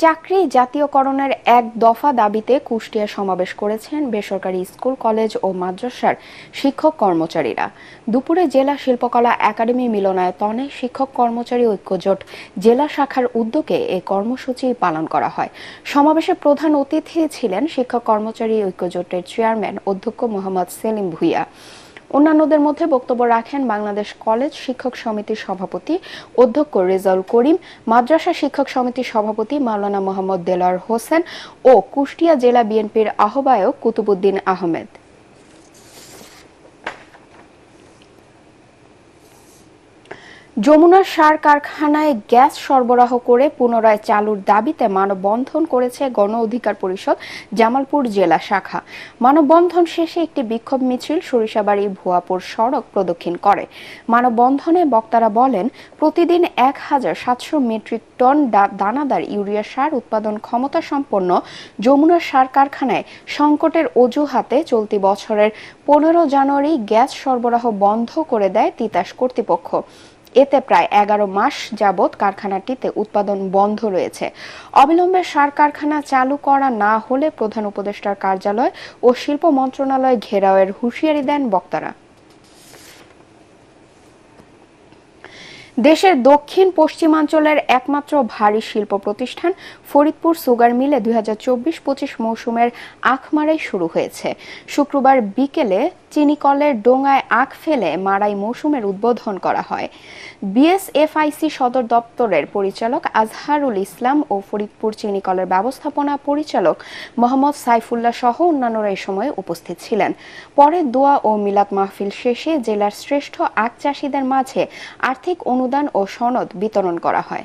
চাকরি জাতীয়করণের এক দফা দাবিতে কুষ্টিয়া সমাবেশ করেছেন বেসরকারি স্কুল, কলেজ ও মাদ্রাসার শিক্ষক কর্মচারীরা। দুপুরে জেলা শিল্পকলা একাডেমি মিলনায়তনে শিক্ষক কর্মচারী ঐক্যজোট জেলা শাখার উদ্যোগে এ কর্মসূচি পালন করা হয়। সমাবেশে প্রধান অতিথি ছিলেন শিক্ষক কর্মচারী ঐক্যজোটের চেয়ারম্যান অধ্যক্ষ মোহাম্মদ সেলিম ভূঁইয়া। অন্যান্যদের মধ্যে বক্তব্য রাখেন বাংলাদেশ কলেজ শিক্ষক সমিতির সভাপতি অধ্যক্ষ রেজাউল করিম, মাদ্রাসা শিক্ষক সমিতির সভাপতি মাওলানা মোহাম্মদ দেলোয়ার হোসেন ও কুষ্টিয়া জেলা বিএনপির আহ্বায়ক কুতুবুদ্দিন আহমেদ। যমুনার সার কারখানায় গ্যাস সরবরাহ করে পুনরায় চালুর দাবিতে মানববন্ধন করেছে গণ অধিকার পরিষদ জামালপুর জেলা শাখা। মানববন্ধন শেষে একটি বিক্ষোভ মিছিল সরিষাবাড়ি ভুয়াপুর সড়ক প্রদক্ষিণ করে। মানববন্ধনে বক্তারা বলেন, প্রতিদিন ১,৭০০ মেট্রিক টন দানাদার ইউরিয়া সার উৎপাদন ক্ষমতা সম্পন্ন যমুনার সার কারখানায় সংকটের অজুহাতে চলতি বছরের ১৫ জানুয়ারি গ্যাস সরবরাহ বন্ধ করে দেয় তিতাস কর্তৃপক্ষ। এতে প্রায় ১১ মাস যাবৎ কারখানাটিতে উৎপাদন বন্ধ রয়েছে। অবিলম্বে সার কারখানা চালু করা না হলে প্রধান উপদেষ্টার কার্যালয় ও শিল্প মন্ত্রণালয় ঘেরাওয়ের হুঁশিয়ারি দেন বক্তারা। দেশের দক্ষিণ পশ্চিমাঞ্চলের একমাত্র ভারী শিল্প প্রতিষ্ঠান ফরিদপুর সুগার মিলে ২০২৪-২৫ মৌসুমের আখ মাড়াই শুরু হয়েছে। শুক্রবার বিকেলে চিনিকলের ডোঙায় আখ ফেলে মাড়াই মৌসুমের উদ্বোধন করা হয়। বিএসএফআইসি সদর দপ্তরের পরিচালক আজহারুল ইসলাম ও ফরিদপুর চিনিকলের ব্যবস্থাপনা পরিচালক মোহাম্মদ সাইফুল্লাহ সহ অন্যান্যরা এ সময় উপস্থিত ছিলেন। পরে দোয়া ও মিলাদ মাহফিল শেষে জেলার শ্রেষ্ঠ আখ চাষিদের মাঝে আর্থিক অনুদান ও সনদ বিতরণ করা হয়।